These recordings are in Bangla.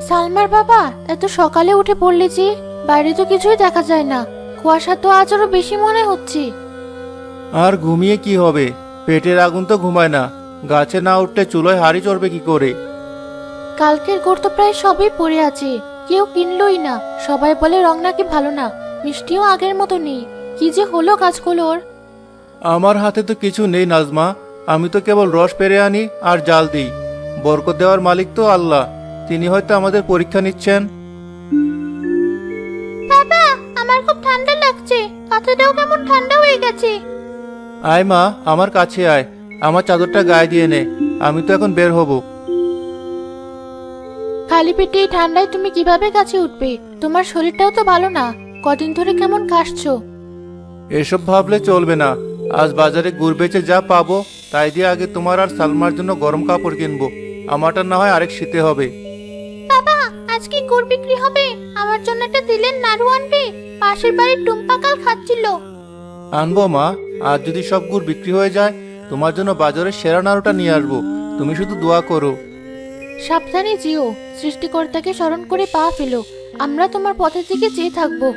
সালমার বাবা, এত সকালে উঠে পড়লে যে? বাইরে তো কিছুই দেখা যায় না। কুয়াশা তো আজ আরো বেশি মনে হচ্ছে। আর ঘুমিয়ে কি হবে? পেটের আগুন তো ঘুমায় না। গাছে না উঠলে চুলোয় হাঁড়ি চড়বে কি করে? কালকের গুড় তো প্রায় সবই পড়ে আছে, কেউ কিনলই না। সবাই বলে রং নাকি ভালো না, মিষ্টিও আগের মতো নেই। কি যে হলো গাছগুলোর! আমার হাতে তো কিছু নেই নাজমা। আমি তো কেবল রস পেরে আনি আর জাল দিই। বরকত দেওয়ার মালিক তো আল্লাহ। তিনি হয়তো আমাদের পরীক্ষা নিচ্ছেন। বাবা, আমার খুব ঠান্ডা লাগছে। কাঁথাটাও কেমন ঠান্ডা হয়ে গেছে। আয় মা, আমার কাছে আয়। আমার চাদরটা গায়ে দিয়ে নে। আমি তো এখন বের হব। খালি পেটে এই ঠান্ডায় তুমি কিভাবে গাছে উঠবে? তোমার শরীরটাও তো ভালো না। কদিন ধরে কেমন কাশছো। এসব ভাবলে চলবে না। আজ বাজারে গুড় বেচে যা পাবো তাই দিয়ে আগে তোমার আর সালমার জন্য গরম কাপড় কিনবো। আমারটা না হয় আরেক শীতে হবে। বাবা, আজকে গুড় বিক্রি হবে। আমার জন্য একটা দিলের নাড়ু আনবে। পাশের বাড়ির টুম্পা কাল খাচ্ছিল। আনবো মা। আজ যদি সব গুড় বিক্রি হয়ে যায়, তোমার জন্য বাজারের সেরা নাড়ুটা নিয়ে আসবো। তুমি শুধু দোয়া করো। সাবধানে যেও, সৃষ্টিকর্তাকে স্মরণ করে পা ফেলো। আমরা তোমার পথের দিকে চেয়ে থাকবো।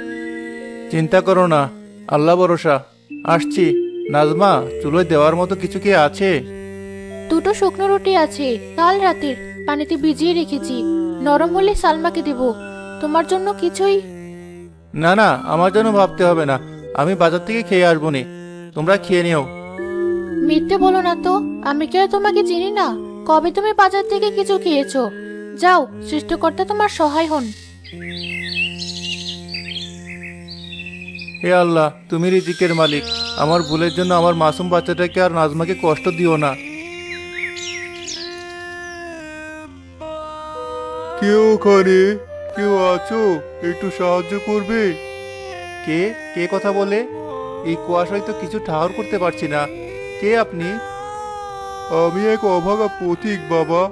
চিন্তা করো না, আল্লাহ ভরসা। আসছি। নাজমা, চুলোয় দেওয়ার মতো কিছু কি আছে? দুটো শুকনো রুটি আছে, কাল রাতের, পানিতে ভিজিয়ে রেখেছি। নরম হলে সালমাকে দেব। তোমার জন্য কিছুই? না না, আমার জন্য ভাবতে হবে না। আমি বাজার থেকে খেয়ে আসবো নি। তোমরা খেয়ে নিও। মিথ্যে বলো না তো। আমি কি আর তোমাকে চিনি না? কবে তুমি বাজার থেকে কিছু খেয়েছো? যাও, সৃষ্টিকর্তা তোমার সহায় হন। হে আল্লাহ, তুমি রিজিকের মালিক। আমার ভুলের জন্য আমার মাসুম বাচ্চাটাকে আর নাজমাকে কষ্ট দিও না। কেউ ওখানে? কেউ আছো? একটু সাহায্য করবে? কে? কে কথা বলে? এই কুয়াশায় তো কিছু ঠাহর করতে পারছি না। কে আপনি? আমি এক অভাগা পথিক বাবা।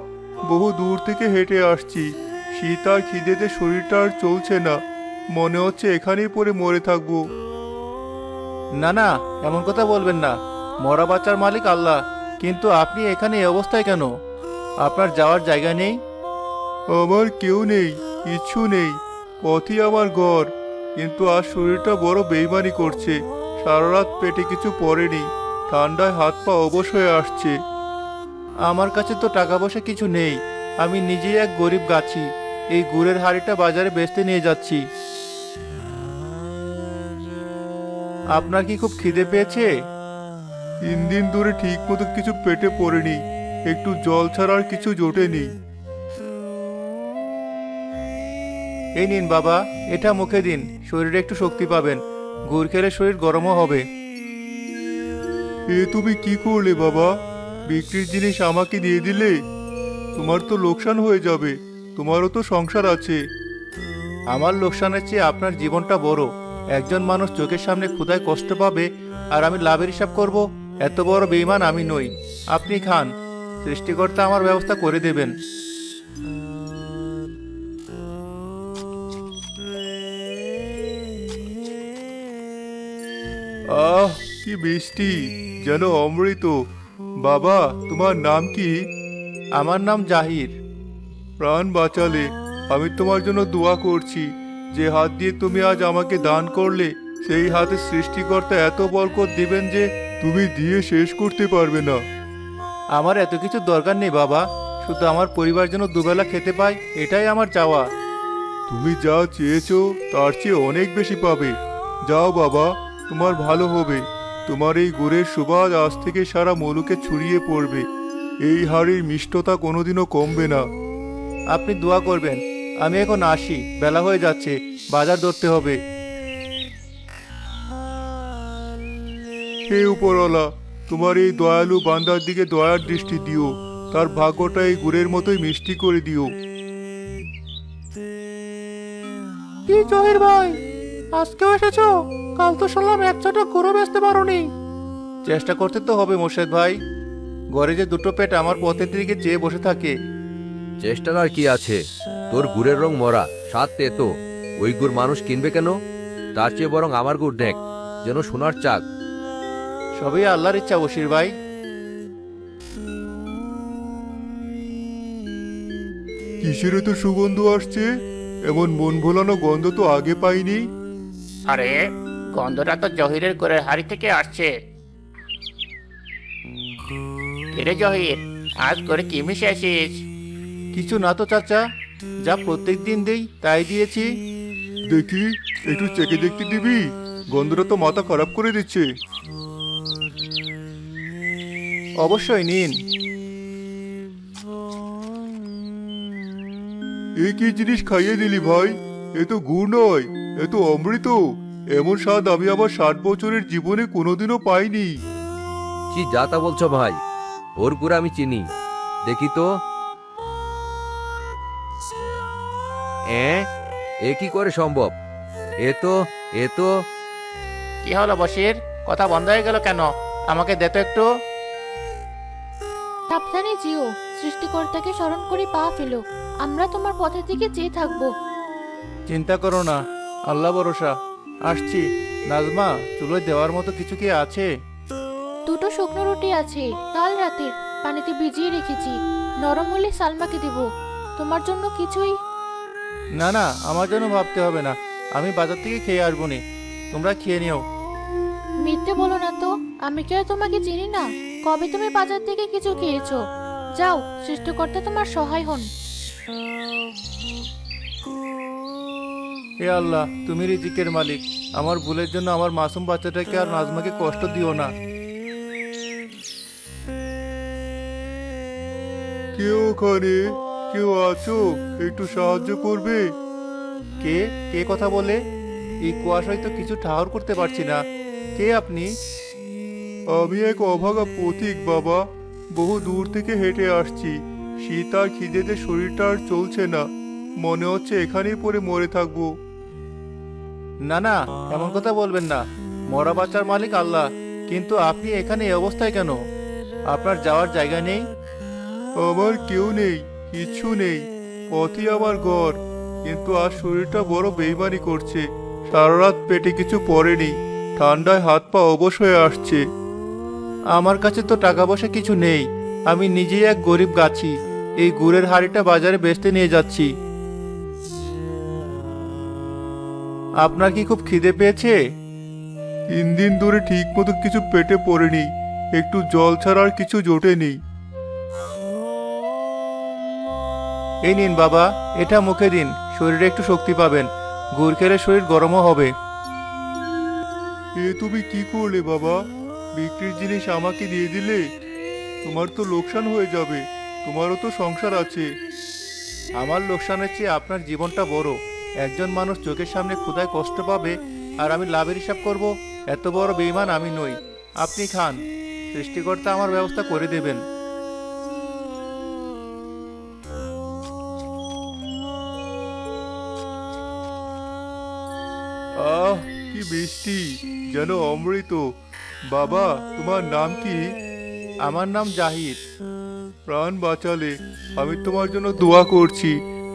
বহু দূর থেকে হেঁটে আসছি। শীত আর খিদেতে শরীরটা আর চলছে না। মনে হচ্ছে এখানেই পড়ে মরে থাকবো। না না, এমন কথা বলবেন না। মরা বাচ্চার মালিক আল্লাহ। কিন্তু আপনি এখানে এই অবস্থায় কেন? আপনার যাওয়ার জায়গা নেই? আমার কেউ নেই, কিচ্ছু নেই। পথই আমার ঘর। কিন্তু আজ শরীরটা বড় বেইমানি করছে। সারা রাত পেটে কিছু পড়েনি। ঠান্ডায় হাত পা অবশ হয়ে আসছে। আমার কাছে তো টাকা পয়সা কিছু নেই। আমি নিজেই এক গরিব গাছি। এই গুড়ের হাড়িটা বাজারে বেচতে নিয়ে যাচ্ছি। আপনার কি খুব খিদে পেয়েছে? 3 দিন ধরে ঠিক মতো কিছু পেটে পড়েনি। একটু জল ছাড়া আর কিছু জোটেনি। এই নিন বাবা, এটা মুখে দিন। শরীরে একটু শক্তি পাবেন। গুড় খেলে শরীর গরমও হবে। এ তুমি কি করলে বাবা? বিক্রির জিনিস আমাকে দিয়ে দিলে? তোমার তো লোকসান হয়ে যাবে। তোমারও তো সংসার আছে। আমার লোকসানের চেয়ে আপনার জীবনটা বড়। একজন মানুষ চোখের সামনে ক্ষুধায় কষ্ট পাবে আর আমি লাভের হিসাব করব? এত বড় বেঈমান আমি নই। আপনি খান। সৃষ্টিকর্তা আমার ব্যবস্থা করে দেবেন। আহ, কি বৃষ্টি! যেন অমৃত। বাবা, তোমার নাম কি? আমার নাম জাহির। প্রাণ বাঁচালে। আমি তোমার জন্য দোয়া করছি। যে হাত দিয়ে তুমি আজ আমাকে দান করলে, সেই হাতে সৃষ্টিকর্তা এত বরকত দিবেন যে তুমি দিয়ে শেষ করতে পারবে না। আমার এত কিছু দরকার নেই বাবা। শুধু আমার পরিবার যেন দুবেলা খেতে পায়, এটাই আমার চাওয়া। তুমি যা চেয়েছো তার চেয়ে অনেক বেশি পাবে। যাও বাবা, তোমার ভালো হবে। তোমার এই গুড়ের সুবাস আজ থেকে সারা মুলুকে ছড়িয়ে পড়বে। এই হাড়ির মিষ্টতা কোনোদিনও কমবে না। আপনি দোয়া করবেন। আমি এখন আসি, বেলা হয়ে যাচ্ছে। বাজার ধরতে হবে। হে উপরওয়ালা, তোমার এই দয়ালু বান্দার দিকে দয়ার দৃষ্টি দিও। তার ভাগ্যটা এই গুড়ের মতোই মিষ্টি করে দিও। কি জহির ভাই, আজকেও এসেছো? কাল তো শুনলাম এক ছটা গরু বেচতে পারোনি। চেষ্টা করতে তো হবে মোর্শেদ ভাই। ঘরে যে দুটো পেট আমার পথের দিকে চেয়ে বসে থাকে। চেষ্টার আর কি আছে? তোর গুড়ের রং মরা, স্বাদ তেতো। ওই গুড় মানুষ কিনবে কেন? তার চেয়ে বরং আমার গুড় দেখ, যেন সোনার চাক। সবই আল্লাহর ইচ্ছা বশির ভাই। কিসের তো সুগন্ধ আসছে? এমন মন ভোলানো গন্ধ তো আগে পাইনি। আরে, গন্ধটা তো জহিরের ঘরের হাড়ি থেকে আসছে। কিরে জহির, আজ করে কি মিশে আসিস? কিছু না তো চাচা, যা প্রত্যেক দিন দেই তাই দিয়েছি। দেখি, একটু চেকে দেখতে দিবি? গন্ধটা তো মাথা খারাপ করে দিচ্ছে। অবশ্যই নিন। এ কি জিনিস খাইয়ে দিলি ভাই? এ তো গুড় নয়, এ তো অমৃত। এমন স্বাদ আমি আমার 60 বছরের জীবনে কোনোদিনও পাইনি। কি যা তা বলছো ভাই? ওর গুড় আমি চিনি, দেখি তো। এ কি করে সম্ভব? এ তো কি হলো বশির, কথা বন্ধ হয়ে গেল কেন? আমাকে দে তো একটু। সাবধানে যেও, সৃষ্টিকর্তাকে স্মরণ করে পা ফেলো। আমরা তোমার পথের দিকে চেয়ে থাকবো। চিন্তা করো না, আল্লাহ ভরসা। আসছি। নাজমা, চুলোয় দেওয়ার মতো কিছু কি আছে? দুটো শুকনো রুটি আছে, কাল রাতের, পানিতে ভিজিয়ে রেখেছি। নরম হলে সালমাকে দেব। তোমার জন্য কিছুই? না না, আমার জন্য ভাবতে হবে না, আমি বাজার থেকে খেয়ে আসবো নি। তোমরা খেয়ে নিও। মিথ্যে বলো না তো, আমি কি আর তোমাকে চিনি না? কবে তুমি বাজার থেকে কিছু খেয়েছো? যাও, সৃষ্টিকর্তা তোমার সহায় হন। হে আল্লাহ, তুমি রিজিকের মালিক। আমার ভুলের জন্য আমার মাসুম বাচ্চাটাকে আর নাজমাকে কষ্ট দিও না। কেউ ওখানে? কেউ আছো? একটু সাহায্য করবে? কে কে কথা বলে? এই কুয়াশায় তো কিছু ঠাহর করতে পারছি না। কে আপনি? আমি এক অভাগা পথিক বাবা। বহু দূর থেকে হেঁটে আসছি। শীত আর খিদেতে শরীরটা আর চলছে না। মনে হচ্ছে এখানেই পড়ে মরে থাকবো। না না, এমন কথা বলবেন না। মরা বাচ্চার মালিক আল্লাহ, কিন্তু আপনি এখানে এই অবস্থায় কেন? আপনার যাওয়ার জায়গা নেই? আমার কেউ নেই, কিছু নেই। পথই আমার ঘর। কিন্তু আজ শরীরটা বড় বেইমানি করছে। সারা রাত পেটে কিছু পড়েনি। ঠান্ডায় হাত পা অবশ হয়ে আসছে। আমার কাছে তো টাকা পয়সা কিছু নেই। আমি নিজেই এক গরিব গাছি। এই গুড়ের হাড়িটা বাজারে বেচতে নিয়ে যাচ্ছি। আপনার কি খুব খিদে পেয়েছে? 3 দিন ধরে ঠিক মতো কিছু পেটে পড়েনি। একটু জল ছাড়া আর কিছু জোটেনি। এই নিন বাবা, এটা মুখে দিন, শরীরে একটু শক্তি পাবেন। গুড় খেলে শরীর গরমও হবে। এ তুমি কি করলে বাবা? বিক্রির জিনিস আমাকে দিয়ে দিলে? তোমার তো লোকসান হয়ে যাবে। তোমারও তো সংসার আছে। আমার লোকসানের চেয়ে আপনার জীবনটা বড়। একজন মানুষ চোখের সামনে ক্ষুধায় কষ্ট পাবে আর আমি লাভের হিসাব করব, এত বড় বেঈমান আমি নই। আপনি খান, সৃষ্টিকর্তা আমার ব্যবস্থা করে দেবেন। আহ, কি বৃষ্টি, যেন অমৃত। বাবা, তোমার নাম কি? আমার নাম জাহিদ। প্রাণ বাঁচালে। আমি তোমার জন্য দোয়া করছি।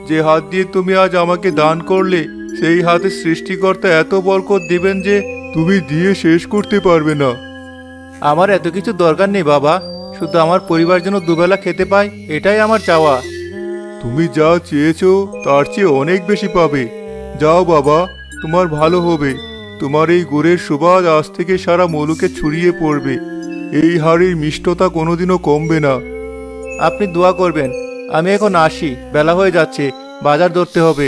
যে হাত দিয়ে তুমি আজ আমাকে দান করলে, সেই হাতে সৃষ্টিকর্তা এত বরকত দিবেন যে তুমি দিয়ে শেষ করতে পারবে না। আমার এত কিছু দরকার নেই বাবা, শুধু আমার পরিবার যেন দুবেলা খেতে পায়, এটাই আমার চাওয়া। তুমি যা চেয়েছো তার চেয়ে অনেক বেশি পাবে। যাও বাবা, তোমার ভালো হবে। তোমার এই গুড়ের সুবাস আজ থেকে সারা মুলুকে ছড়িয়ে পড়বে। এই হাড়ির মিষ্টতা কোনোদিনও কমবে না। আপনি দোয়া করবেন। আমি এখন আসি, বেলা হয়ে যাচ্ছে, বাজার ধরতে হবে।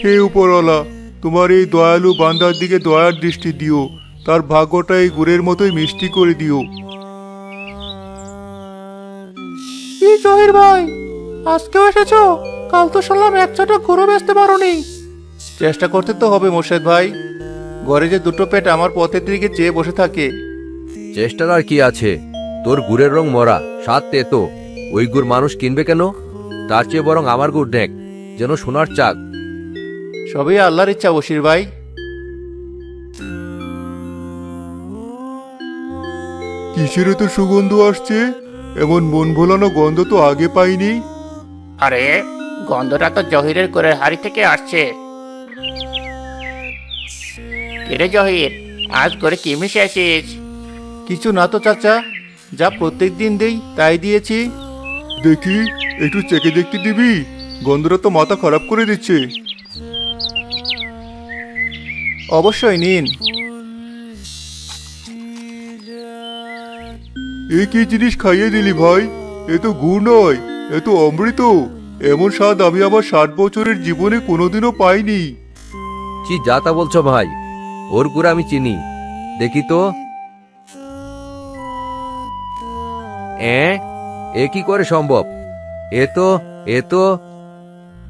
হে উপরওয়ালা, তোমার এই দয়ালু বান্দার দিকে দয়ার দৃষ্টি দিও। তার ভাগ্যটা এই গুড়ের মতোই মিষ্টি করে দিও। কি জহির ভাই, আজকেও এসেছো? কাল তো শুনলাম এক চাটা গরু বেচতে পারোনি। চেষ্টা করতে তো হবে মোর্শেদ ভাই। ঘরে যে দুটো পেট আমার পথের দিকে চেয়ে বসে থাকে। চেষ্টার আর কি আছে? তোর গুড়ের রং মরা, স্বাদ তেতো। ওই গুড় মানুষ কিনবে কেন? তার চেয়ে বরং আমার গুড় দেখ, যেন সোনার চাক। সবই আল্লাহর ইচ্ছা বশির ভাই। কিসের তো সুগন্ধ আসছে? এমন মন ভোলানো গন্ধ তো আগে পাইনি। আরে, গন্ধটা তো জহিরের ঘরের হাড়ি থেকে আসছে। কিরে জহির, আজ করে কি মিশে আসিস? কিছু না তো চাচা, যা প্রত্যেক দিন দেই তাই দিয়েছি। দেখি, একটু চেকে দেখতে দিবি? গন্ধটা তো মাথা খারাপ করে দিচ্ছে। অবশ্যই নিন। এ কি জিনিস খাইয়ে দিলি ভাই? এ তো গুড় নয়, এ তো অমৃত। এমন স্বাদ আমি আমার 60 বছরের জীবনে কোনোদিনও পাইনি। কি যা তা বলছো ভাই? ওর গুড় আমি চিনি, দেখি তো। এ কি করে সম্ভব? এ তো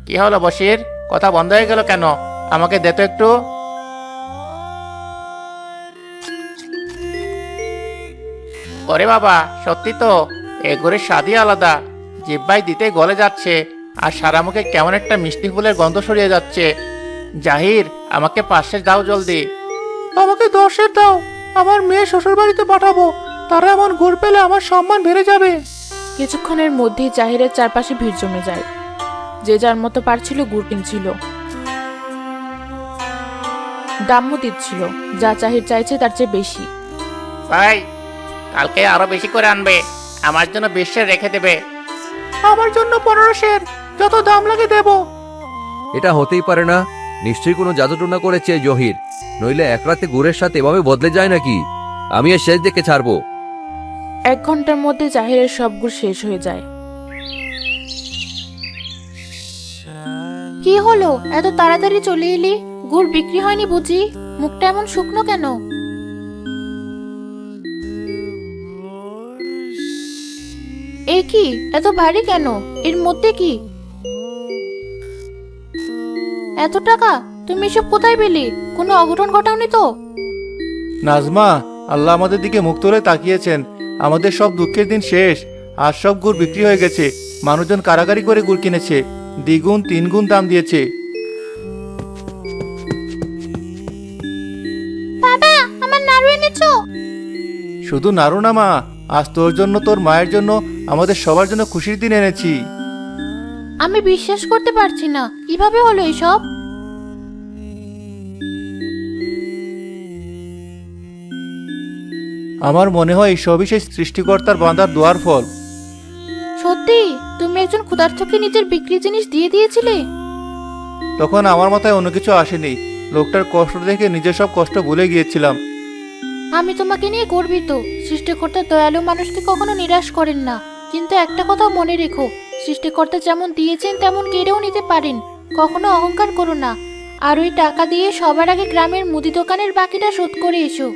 কি হলো বশির, কথা বন্ধ হয়ে গেল কেন? আমাকে দে তো একটু। ওরে বাবা, সত্যি তো, এ গুড়ের স্বাদই আলাদা। জিহ্বাই দিতে গলে যাচ্ছে, আর সারা মুখে কেমন একটা মিষ্টি ফুলের গন্ধ ছড়িয়ে যাচ্ছে। জাহির, আমাকে 5 সের দাও জলদি। আমাকে 10 সের দাও, আমার মেয়ে শ্বশুর বাড়িতে পাঠাবো। তারা এমন গুড় পেলে আমার সম্মান বেড়ে যাবে। কিছুক্ষণের মধ্যেই জাহিরের চারপাশে ভিড় জমে যায়। যে যার মতো পারছিল গুড় কিনছিল, দামও দিচ্ছিল, যা জাহির চাইছে তার চেয়ে বেশি। ভাই, কালকে আরো বেশি করে আনবে। আমার জন্য 20 সের রেখে দেবে। আমার জন্য 15 সের, যত দাম লাগে দেব। এটা হতেই পারে না। নিশ্চয়ই কোনো জাদুটনা করেছে এই জহির, নইলে এক রাতে গুড়ের সাথে এভাবে বদলে যায় নাকি? আমি এর শেষ দেখে ছাড়বো। 1 ঘন্টার মধ্যে জাহিরের সব গুড় শেষ হয়ে যায়। কি হলো, এত তাড়াতাড়ি চলে এলি? গুড় বিক্রি হয়নি বুঝি? মুখটা এমন শুকনো কেন? এ কি, এত ভারী কেন? এর মধ্যে কি? এত টাকা তুমি এসব কোথায় পেলে? কোনো অঘটন ঘটাওনি তো? নাজমা, আল্লাহ আমাদের দিকে মুখ তুলে তাকিয়েছেন। আমাদের সব দুঃখের দিন শেষ। আর সব গুড় বিক্রি হয়ে গেছে। মানুষজন কারাগারি করে গুড় কিনেছে, দ্বিগুণ 3 গুণ দাম দিয়েছে। বাবা, আমার নাড়ু এনেছো? শুধু নাড়ু না মা, আজ তোর জন্য, তোর মায়ের জন্য, আমাদের সবার জন্য খুশির দিন এনেছি। আমি বিশ্বাস করতে পারছি না, কিভাবে হলো এসব? আমার মনে হয় সবই সেই সৃষ্টিকর্তার বান্দার দোয়ার ফল। সত্যি তুমি একজন ক্ষুধার্তকে নিজের বিক্রি জিনিস দিয়ে দিয়েছিলে? তখন আমার মাথায় অন্য কিছু আসেনি। লোকটার কষ্ট দেখে নিজের সব কষ্ট ভুলে গিয়েছিলাম। আমি তোমাকে নিয়ে গর্বিত। সৃষ্টিকর্তা দয়ালু মানুষকে কখনো নিরাশ করেন না। কিন্তু একটা কথা মনে রেখো, সৃষ্টিকর্তা যেমন দিয়েছেন তেমন কেড়েও নিতে পারেন। কখনো অহংকার করো না। আর ওই টাকা দিয়ে সবার আগে গ্রামের মুদি দোকানের বাকিটা শোধ করে এসো।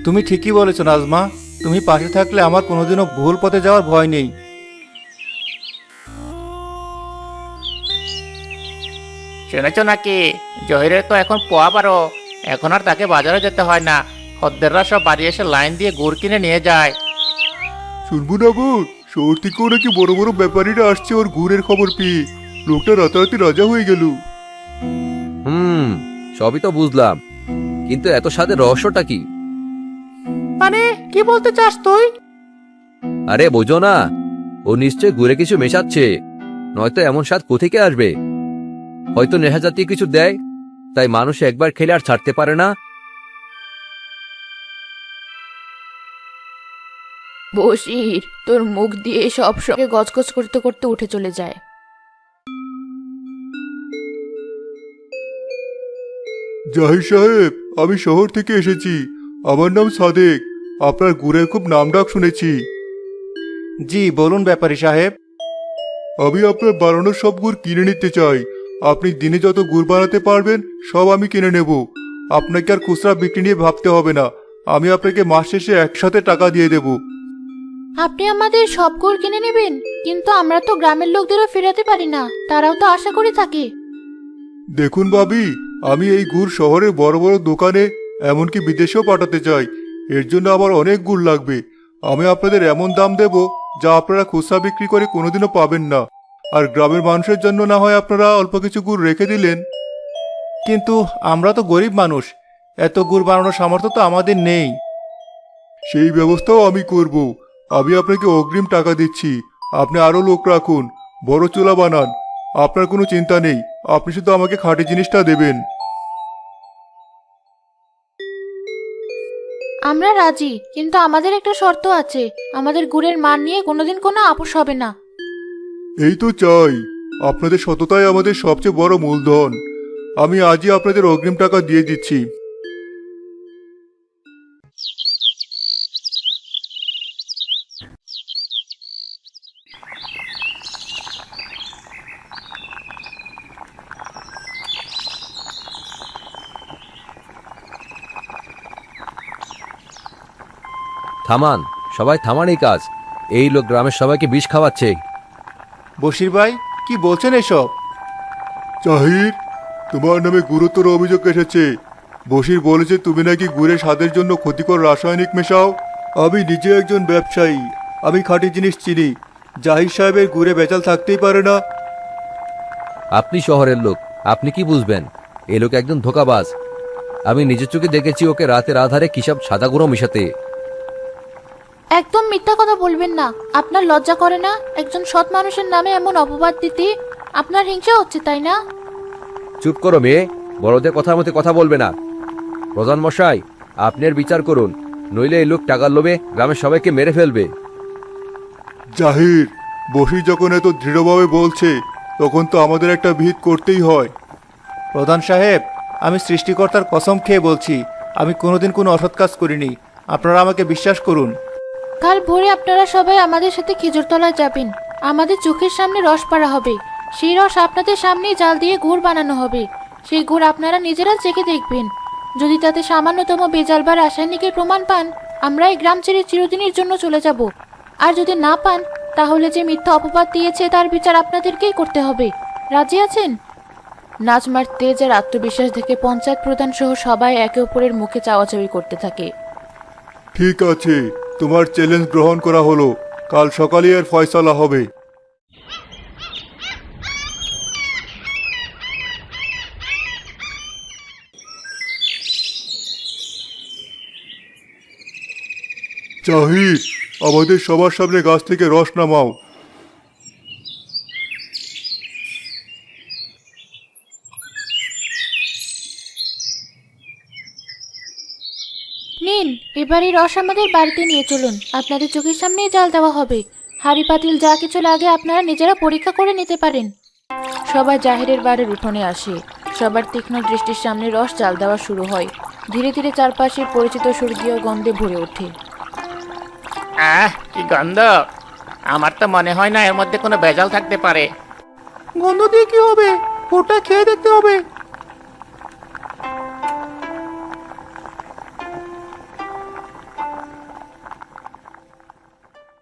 তুমি ঠিকই বলেছো নাজমা। তুমি পাশে থাকলে আমার কোনোদিনও ভুল পথে যাওয়ার ভয় নেই। শুনেছ নাকি, জহিরের তো এখন পোয়া 12। এখন আর তাকে বাজারে যেতে হয় না। খদ্দেররা সব বাড়ি এসে লাইন দিয়ে গুড় কিনে নিয়ে যায়। শুনবো না বোন, শহর থেকেও নাকি বড় বড় ব্যাপারীরা আসছে ওর গুড়ের খবর পেয়ে। লোকটা রাতারাতি রাজা হয়ে গেল। সবই তো বুঝলাম, কিন্তু এত স্বাদের রহস্যটা কি? মানে কি বলতে চাস তুই? আরে বোঝো না, ও নিশ্চয় গুড়ে কিছু মেশাচ্ছে, নয়তো এমন স্বাদ কোথেকে আসবে? হয়তো নেশা জাতীয় কিছু দেয়, তাই মানুষ একবার খেলে আর ছাড়তে পারে না। বশির, তোর মুখ দিয়ে সব সঙ্গে গজগজ করতে করতে উঠে চলে যায়। জাহির সাহেব, আমি শহর থেকে এসেছি। আমার নাম সাদেক। আপনার গুড়ের খুব নামডাক শুনেছি। জি বলুন ব্যাপারী সাহেব। আমি আপনার বানানোর সব গুড় কিনে নিতে চাই। আপনি দিনে যত গুড় বানাতে পারবেন সব আমি কিনে নেব। আপনাকে আর খুচরা বিক্রি নিয়ে ভাবতে হবে না। আমি আপনাকে মাস শেষে একসাথে টাকা দিয়ে দেব। আপনি আমাদের সব গুড় কিনে নেবেন? কিন্তু আমরা তো গ্রামের লোকদেরও ফেরাতে পারি না, তারাও তো আশা করে থাকে। দেখুন ভাবি, আমি এই গুড় শহরের বড় বড় দোকানে, এমনকি বিদেশেও পাঠাতে চাই। এর জন্য আমার অনেক গুড় লাগবে। আমি আপনাদের এমন দাম দেব যা আপনারা খুচরা বিক্রি করে কোনোদিনও পাবেন না। আর গ্রামের মানুষের জন্য না হয় আপনারা অল্প কিছু গুড় রেখে দিলেন। কিন্তু আমরা তো গরিব মানুষ, এত গুড় বানানোর সামর্থ্য তো আমাদের নেই। সেই ব্যবস্থাও আমি করব। আমি আপনাকে অগ্রিম টাকা দিচ্ছি। আপনি আরো লোক রাখুন, বড় চুলা বানান। আপনার কোনো চিন্তা নেই, আপনি শুধু আমাকে খাঁটি জিনিসটা দেবেন। আমরা রাজি, কিন্তু আমাদের একটা শর্ত আছে। আমাদের গুড়ের মান নিয়ে কোনোদিন কোনো আপোষ হবে না। এই তো চাই, আপনাদের সততাই আমাদের সবচেয়ে বড় মূলধন। আমি আজই আপনাদের অগ্রিম টাকা দিয়ে দিচ্ছি। থামান, সবাই থামান এই কাজ। এই লোক গ্রামের সবাইকে বিষ খাওয়াচ্ছে। বশির ভাই, কি বলছেন এসব? জাহির, তোমার নামে গুরুতর অভিযোগ এসেছে। বশির বলেছে তুমি নাকি গুড়ে স্বাদের জন্য ক্ষতিকর রাসায়নিক মেশাও। আমি নিজে একজন ব্যবসায়ী, আমি খাঁটি জিনিস চিনি। জাহির সাহেবের গুড়ে ভেজাল থাকতেই পারে না। আপনি শহরের লোক, আপনি কি বুঝবেন? এই লোক একজন ধোঁকাবাজ। আমি নিজের চোখে দেখেছি ওকে রাতের আধারে কিসব সাদা গুঁড়ো মিশাতে। একদম মিথ্যা কথা বলবেন না। আপনার লজ্জা করে না একজন সৎ মানুষের নামে এমন অপবাদ দিতে? আপনার হিংসা হচ্ছে, তাই না? চুপ করো মেয়ে, বড়দের কথার মধ্যে কথা বলবে না। প্রধান মশাই, আপনি এর বিচার করুন, নইলে এই লোক টাকার লোভে গ্রামের সবাইকে মেরে ফেলবে। জাহির, বশির যখন এত দৃঢ়ভাবে বলছে, তখন তো আমাদের একটা ভিত করতেই হয়। প্রধান সাহেব, আমি সৃষ্টিকর্তার কসম খেয়ে বলছি, আমি কোনোদিন কোনো অসৎ কাজ করিনি। আপনারা আমাকে বিশ্বাস করুন। কাল ভোরে আপনারা সবাই আমাদের সাথে খেজুরতলায় যাবেন। আমাদের চোখের সামনে রস পাড়া হবে। সেই রস আপনাদের সামনেই জাল দিয়ে গুড় বানানো হবে। সেই গুড় আপনারা নিজেরা চেখে দেখবেন। যদি তাতে সামান্যতম ভেজাল বা রাসায়নিকের প্রমাণ পান, আমরা এই গ্রাম ছেড়ে চিরদিনের জন্য চলে যাব। আর যদি না পান, তাহলে যে মিথ্যা অপবাদ দিয়েছে তার বিচার আপনাদেরকেই করতে হবে। রাজি আছেন? নাজমার তেজ আর আত্মবিশ্বাস দেখে পঞ্চায়েত প্রধান সহ সবাই একে অপরের মুখে চাওয়াচাওয়ি করতে থাকে। ঠিক আছে, তোমার চ্যালেঞ্জ গ্রহণ করা হলো। কাল সকালে এর ফয়সালা হবে। জাহির, আমাদের সবার সামনে গাছ থেকে রস নামাও। নিন, এবার এই রস আমাদের বাড়িতে নিয়ে চলুন। আপনাদের চোখের সামনেই জাল দেওয়া হবে। হাঁড়ি পাতিল যা কিছু লাগে আপনারা নিজেরা পরীক্ষা করে নিতে পারেন। সবাই জাহিরের বাড়ির উঠোনে আসে। সবার তীক্ষ্ণ দৃষ্টির সামনে রস জাল দেওয়া শুরু হয়। ধীরে ধীরে চারপাশের পরিচিত স্বর্গীয় গন্ধে ভরে ওঠে। কি গন্ধ! আমার তো মনে হয় না এর মধ্যে কোনো ভেজাল থাকতে পারে। গন্ধ দিয়ে কি হবে? ওটা খেয়ে দেখতে হবে।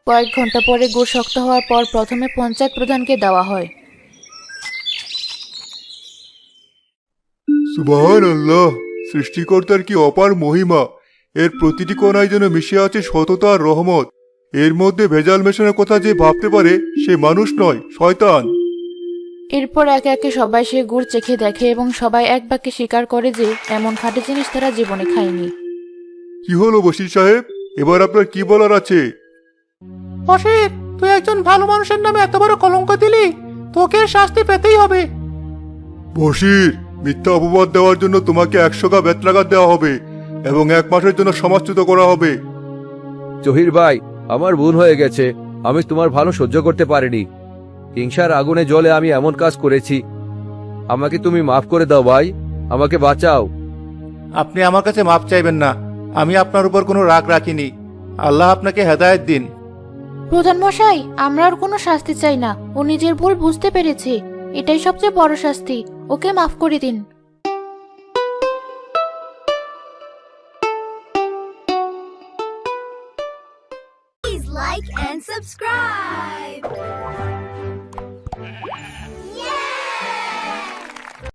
কয়েক ঘন্টা পরে গুড় শক্ত হওয়ার পর প্রথমে পঞ্চায়েত প্রধানকে দেওয়া হয়। সুবহানাল্লাহ, সৃষ্টিকর্তার কি অপার মহিমা! এর প্রতিটি কোণায় যেন মিশে আছে সততা আর রহমত। এর মধ্যে ভেজাল মেশানোর কথা যে ভাবতে পারে, সে মানুষ নয়, শয়তান। এরপর একে একে সবাই সে গুড় চেখে দেখে এবং সবাই এক বাক্যে স্বীকার করে যে এমন খাঁটি জিনিস তারা জীবনে খায়নি। কি হলো বশির সাহেব, এবার আপনার কি বলার আছে? বশির, তুই একজন ভালো মানুষের নামে এত বড় কলঙ্ক দিলি, তোকে শাস্তি পেতেই হবে। বশির, মিথ্যা অপবাদ দেওয়ার জন্য তোমাকে 100 গা বেত্রাঘাত দেওয়া হবে এবং 1 মাসের জন্য সমাজচ্যুত করা হবে। জহির ভাই, আমার ভুল হয়ে গেছে। আমি তোমার ভালো সহ্য করতে পারিনি। হিংসার আগুনে জ্বলে আমি এমন কাজ করেছি। আমাকে তুমি মাফ করে দাও ভাই, আমাকে বাঁচাও। আপনি আমার কাছে মাপ চাইবেন না। আমি আপনার উপর কোনো রাগ রাখিনি। আল্লাহ আপনাকে হেদায়েত দিন। প্রধান মশাই, আমরা আর কোনো শাস্তি চাই না। ও নিজের ভুল বুঝতে পেরেছে, এটাই সবচেয়ে বড় শাস্তি। ওকে মাফ করে দিন। Please like and subscribe.